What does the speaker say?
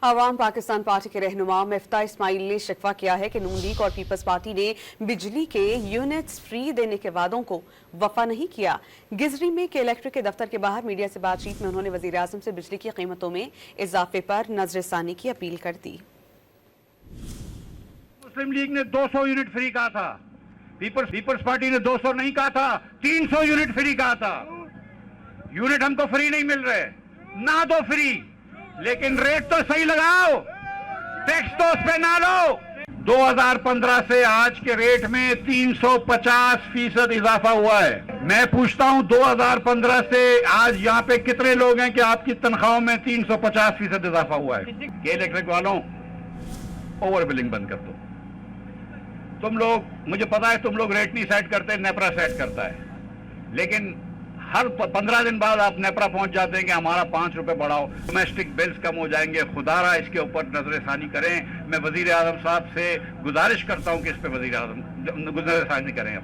عوام پاکستان پارٹی کے رہنما مفتاح اسماعیل نے شکوہ کیا ہے کہ نون لیگ اور پیپلز پارٹی نے بجلی کے یونٹس فری دینے کے وعدوں کو وفا نہیں کیا۔ گزری میں کے الیکٹرک کے دفتر کے باہر میڈیا سے بات چیت میں انہوں نے وزیر اعظم سے بجلی کی قیمتوں میں اضافے پر نظر ثانی کی اپیل کر دی۔ مسلم لیگ نے 200 یونٹ فری کہا تھا، پیپلز پارٹی نے 200 نہیں کہا تھا، 300 یونٹ فری کہا تھا۔ یونٹ ہم کو فری نہیں مل رہے، نہ دو فری، لیکن ریٹ تو صحیح لگاؤ، ٹیکس تو اس پہ نہ لو۔ 2015 سے آج کے ریٹ میں 350% اضافہ ہوا ہے۔ میں پوچھتا ہوں 2015 سے آج یہاں پہ کتنے لوگ ہیں کہ آپ کی تنخواہوں میں 350% اضافہ ہوا ہے؟ کہ الیکٹرک والوں اوور بلنگ بند کر دو۔ تم لوگ، مجھے پتا ہے تم لوگ ریٹ نہیں سیٹ کرتے، نیپرا سیٹ کرتا ہے، لیکن ہر 15 دن بعد آپ نیپرا پہنچ جاتے ہیں کہ ہمارا 5 روپے بڑھاؤ، ڈومیسٹک بلز کم ہو جائیں گے۔ خدا را اس کے اوپر نظر ثانی کریں۔ میں وزیر اعظم صاحب سے گزارش کرتا ہوں کہ اس پہ وزیر اعظم نظر ثانی کریں۔